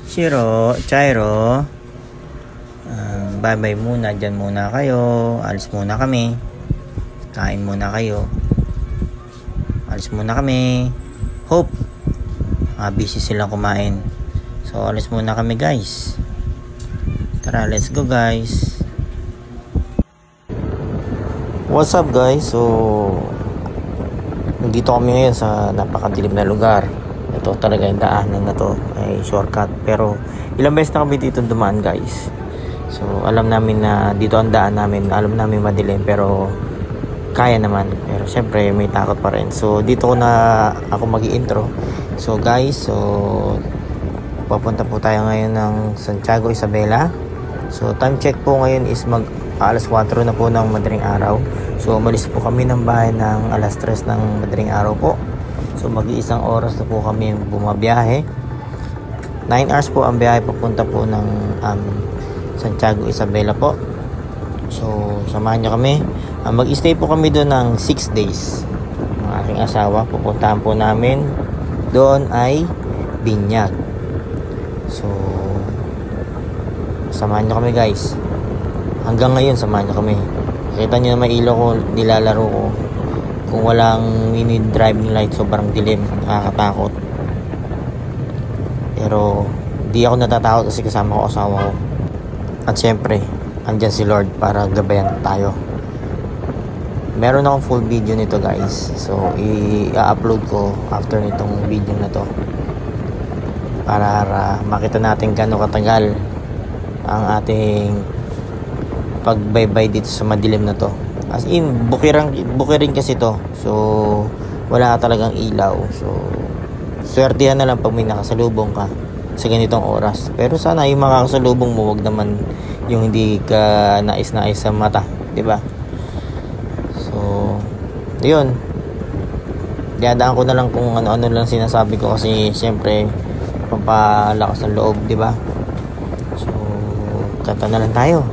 Shiro, Chairo, bye-bye muna. Dyan muna kayo. Alis muna kami. Kain muna kayo. Alis muna kami. Hope. Busy silang kumain. So, alis muna kami guys. Tara, let's go guys. What's up guys? So, nandito kami ngayon sa napakadilim na lugar. Ito talaga yung daanan na to ay shortcut, pero ilang beses na kami dito dumaan guys. So alam namin na dito ang daan namin, alam namin madilim pero kaya naman, pero syempre may takot pa rin. So dito ko na ako mag-i-intro. So guys, so papunta po tayo ngayon ng Santiago Isabela. So time check po ngayon is alas 4 na po ng madaling araw. So umalis po kami ng bahay ng alas 3 ng madaling araw po. So mag-iisang oras na po kami bumabiyahe. 9 hours po ang biyahe papunta po ng Santiago Isabela po. So samahan nyo kami. Mag-stay po kami doon ng 6 days. Ang aking asawa, pupuntahan po namin doon ay Binyag. So samahan nyo kami guys. Hanggang ngayon samahan nyo kami. Kita nyo na may ilaw ko, nilalaro ko. Kung walang mini driving light, sobrang dilim, nakakatakot. Pero di ako natatakot kasi kasama ko asawa ko. At syempre, andyan si Lord para gabayan tayo. Meron akong full video nito guys. So i-upload ko after nitong video na to, para makita natin gaano katagal ang ating pagbaybay dito sa madilim na to. As in, bukirin kasi to. So wala talagang ilaw. So swertihan na lang pag may nakasalubong ka sa ganitong oras. Pero sana yung makakasalubong mo, wag naman yung hindi ka nais-nais sa mata, di ba? So yun, diadaan ko na lang kung ano-ano lang sinasabi ko kasi syempre pampalakas ng loob, di ba? So kanta na lang tayo.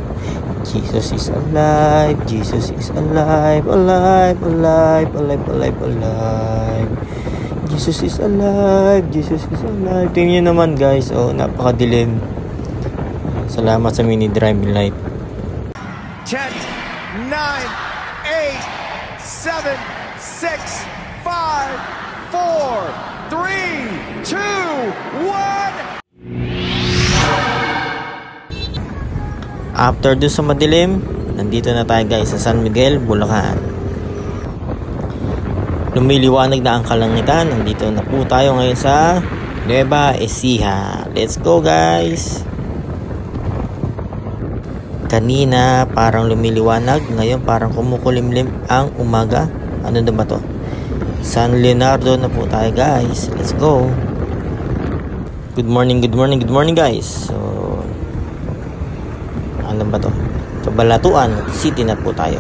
Jesus is alive, Jesus is alive, alive, alive, alive, alive, alive. Jesus is alive, Jesus is alive. Tingnan naman guys, oh, napakadilim. Salamat sa mini driving light. 10, 9, 8, 7, 6, 5, 4, 3, 2, 1. After dun sa madilim, nandito na tayo guys sa San Miguel, Bulacan. Lumiliwanag na ang kalangitan. Nandito na po tayo ngayon sa Nueva Ecija. Let's go guys. Kanina parang lumiliwanag, ngayon parang kumukulimlim ang umaga. Ano na ba to? San Leonardo na po tayo guys. Let's go. Good morning, good morning, good morning guys. So ano ba to? Cabalatuan City na po tayo.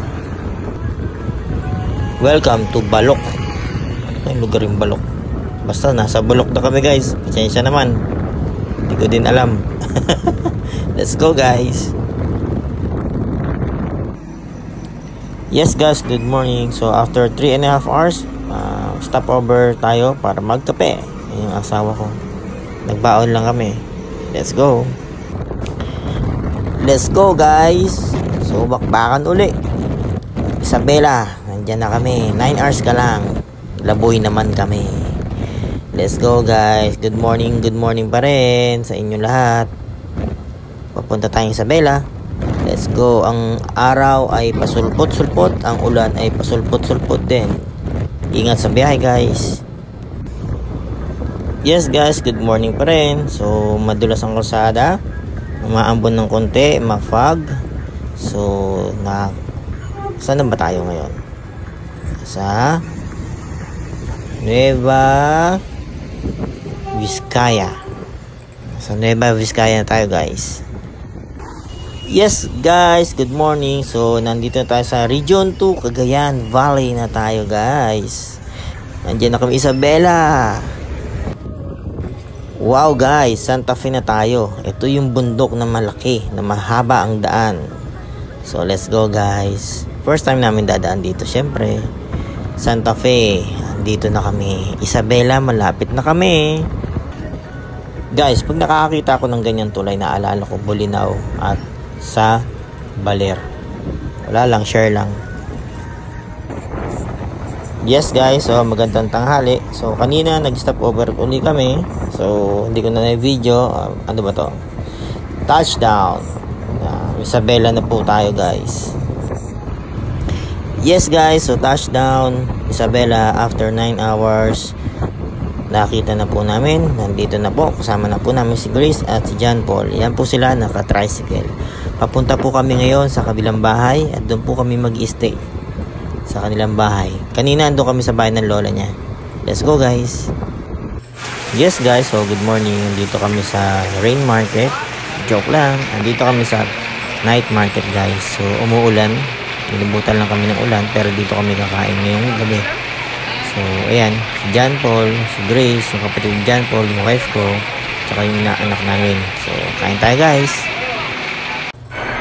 Welcome to Balok. Ay, lugar yung Balok. Basta nasa Balok na kami guys. Pasensya naman, hindi ko din alam. Let's go guys. Yes guys, good morning. So after 3.5 hours, stop over tayo para magkape. Yung asawa ko, nagbaon lang kami. Let's go. Let's go guys. So bakbakan uli. Isabela, nandyan na kami. 9 hours ka lang. Laboy naman kami. Let's go guys. Good morning pa rin sa inyo lahat. Papunta tayong Isabela. Let's go. Ang araw ay pasulpot-sulpot, ang ulan ay pasulpot-sulpot din. Ingat sa biyahe guys. Yes guys, good morning pa rin. So madulas ang kalsada, umaambon ng konti, ma-fog. So saan na ba tayo ngayon? Sa Nueva Vizcaya. Sa Nueva Vizcaya na tayo guys. Yes guys, good morning. So nandito na tayo sa Region 2, Cagayan Valley na tayo guys. Nandiyan na kami Isabela. Wow guys, Santa Fe na tayo. Ito yung bundok na malaki, na mahaba ang daan. So let's go guys. First time namin dadaan dito syempre. Santa Fe, dito na kami. Isabela, malapit na kami. Guys, pag nakakakita ako ng ganyan tulay, naalala ko Bolinao at sa Baler. Wala lang, share lang. Yes guys, so magandang tanghali. So kanina nag-stop over uli kami. So hindi ko na na-video. Ano ba to? Touchdown. Isabela na po tayo guys. Yes guys, so touchdown Isabela after 9 hours. Nakita na po namin. Nandito na po. Kasama na po namin si Grace at si John Paul. Yan po sila, naka-tricycle. Papunta po kami ngayon sa kabilang bahay at doon po kami mag-stay sa kanilang bahay. Kanina ando kami sa bahay ng lola niya. Let's go guys. Yes guys, so good morning. Dito kami sa rain market. Joke lang. Andito kami sa night market guys. So umuulan. Nilibutan lang kami ng ulan pero dito kami kakain ngayong gabi. So ayan, si John Paul, si Grace, yung kapatid ni John Paul, yung wife ko, tsaka yung inaanak namin. So kain tayo guys.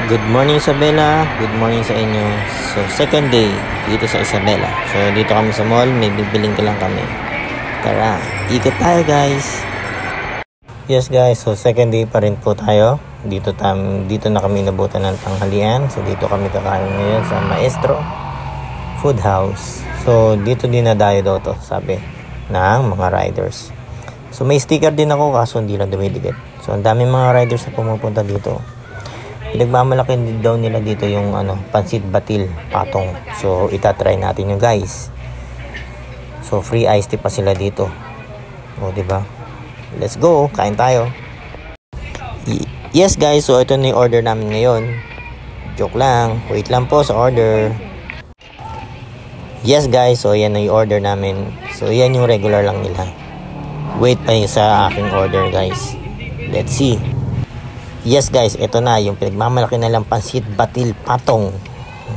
Good morning Isabela, good morning sa inyo. So second day dito sa Isabela. So dito kami sa mall, may bibiling ka lang kami. Tara, ikot tayo guys. Yes guys, so second day pa rin po tayo. Dito na kami nabutan ng tanghalian. So dito kami kakain ngayon sa Maestro Food House. So dito din nadayo daw to, sabi ng mga riders. So may sticker din ako kaso hindi lang dumidikit. So ang daming mga riders na pumupunta dito. Pinagmamalaki din daw nila dito yung pansit batil patong. So itatry natin yung guys. So free iced tea pa sila dito. O di ba? Let's go, kain tayo. Yes guys, so ito na yung order namin ngayon. Joke lang, wait lang po sa order. Yes guys, so yan na yung order namin. So yan yung regular lang nila. Wait pa yung sa aking order guys. Let's see. Yes guys, ito na yung pinagmamalaki na lang pansit batil patong.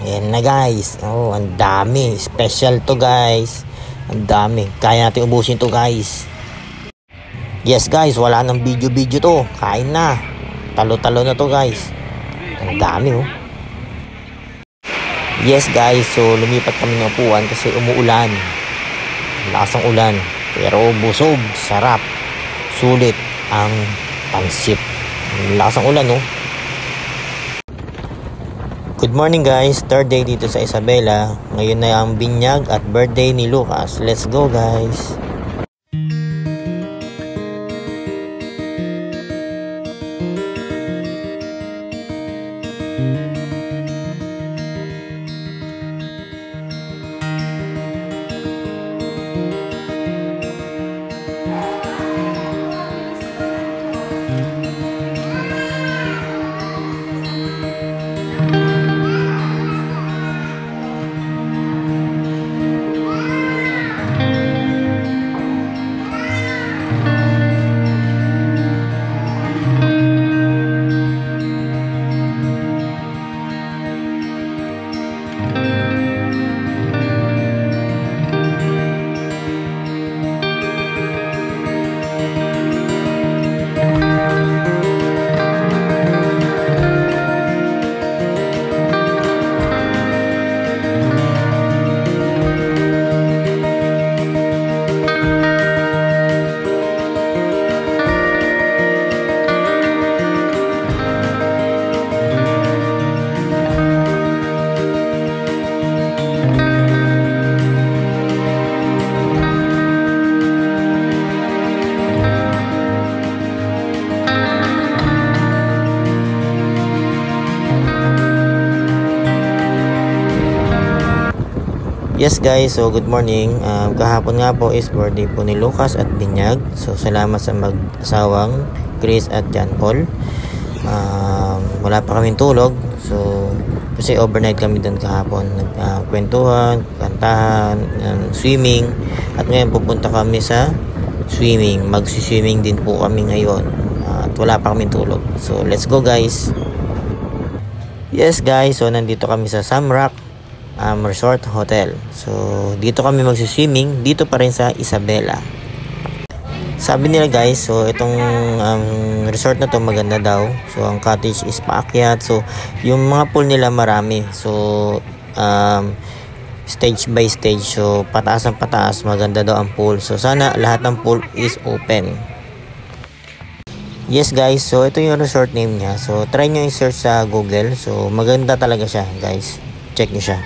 Ayan na guys. Oh, ang dami. Special to guys. Ang dami. Kaya natin ubusin to guys. Yes guys, wala nang video to. Kain na. Talo-talo na to guys. Ang dami oh. Yes guys, so lumipat kami ng upuan kasi umuulan. Lakas ng ulan. Pero busog, sarap. Sulit ang pansit. Lakas ang ulan oh. Good morning guys, third day dito sa Isabela. Ngayon na ang binyag at birthday ni Lucas. Let's go guys. Yes guys, so good morning. Kahapon nga po is birthday po ni Lucas at Binyag. So salamat sa mag-asawang Chris at John Paul. Wala pa kaming tulog. So kasi overnight kami doon kahapon. Nagkwentuhan, kantahan, swimming. At ngayon pupunta kami sa swimming. Mag-swimming din po kami ngayon. At wala pa kaming tulog. So let's go guys. Yes guys, so nandito kami sa Samrak Resort Hotel. So dito kami magsiswimming dito pa rin sa Isabela. Sabi nila guys, so itong resort na to maganda daw. So ang cottage is paakyat. So yung mga pool nila marami. So stage by stage. So pataas ang pataas, maganda daw ang pool. So sana lahat ng pool is open. Yes guys, so ito yung resort name niya. So try nyo i-search sa Google. So maganda talaga siya guys. Check nyo siya.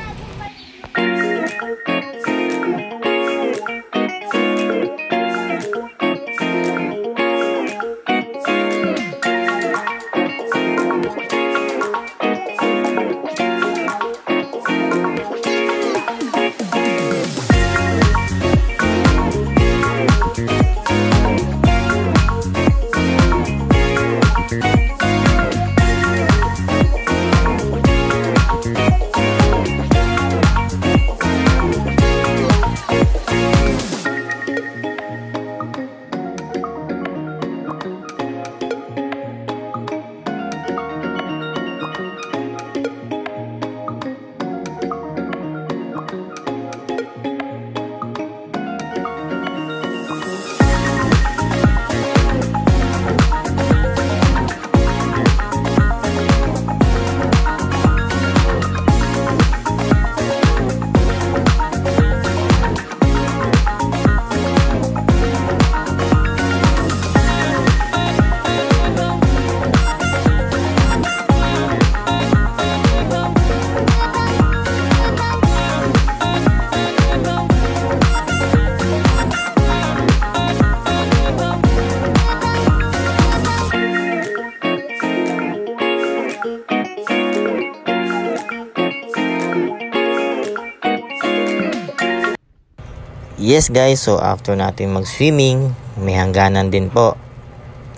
Yes guys, so after natin mag-swimming, may hangganan din po.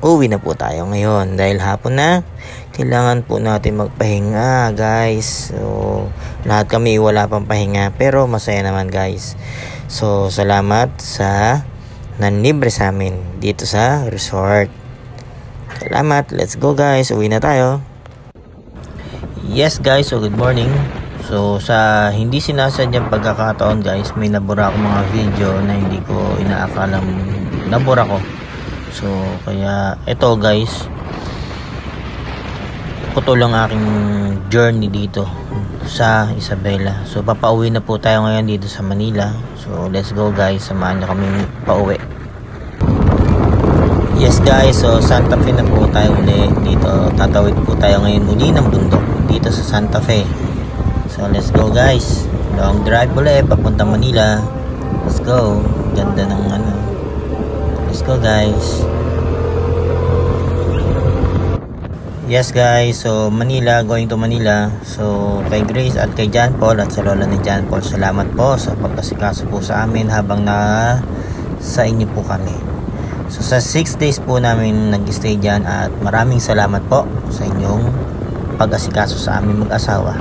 Uwi na po tayo ngayon dahil hapon na. Kailangan po natin magpahinga guys. So lahat kami wala pang pahinga pero masaya naman guys. So salamat sa nanlibre sa amin dito sa resort. Salamat, let's go guys, uwi na tayo. Yes guys, so good morning. So sa hindi sinasadyang pagkakataon guys, may nabura ako mga video na hindi ko inaakalang nabura ko. So kaya ito guys, ito lang aking journey dito sa Isabela. So papauwi na po tayo ngayon dito sa Manila. So let's go guys, samahan nyo kami pauwi. Yes guys, so Santa Fe na po tayo ulit dito. Tatawid po tayo ngayon uli ng bundok dito sa Santa Fe. So let's go guys, long drive ulit papunta Manila. Let's go, ganda ng ano. Let's go guys. Yes guys, so Manila, going to Manila. So kay Grace at kay John Paul at sa lola ni John Paul, salamat po sa pagkasikaso po sa amin habang na sa inyo po kami. So sa 6 days po namin nag-stay dyan at maraming salamat po sa inyong pag-asikaso sa amin mag-asawa.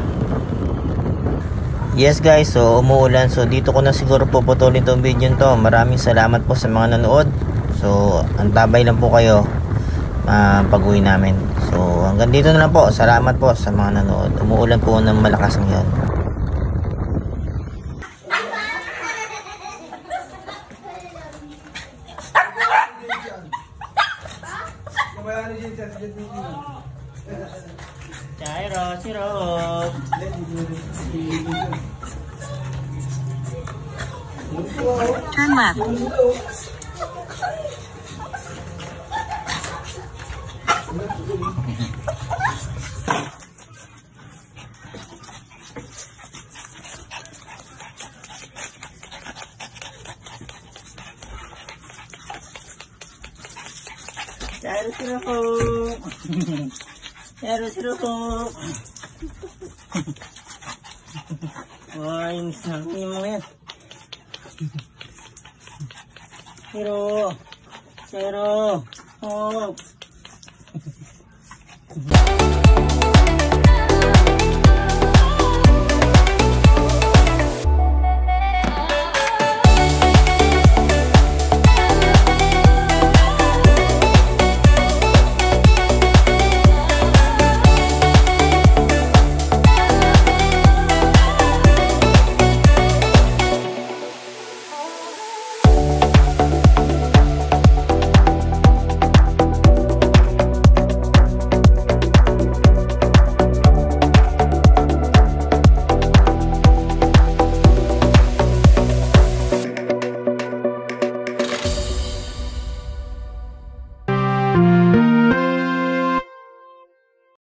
Yes guys, so umuulan. So dito ko na siguro puputulin itong video to. Maraming salamat po sa mga nanood. So antabay lang po kayo pag-uwi namin. So hanggang dito na lang po. Salamat po sa mga nanood. Umuulan po ng malakas ngayon. Chairo, siro. Turn left. Chairo, siro. Chairo, siro. Wah, ini saking mo yan. Siro. Siro. Oh.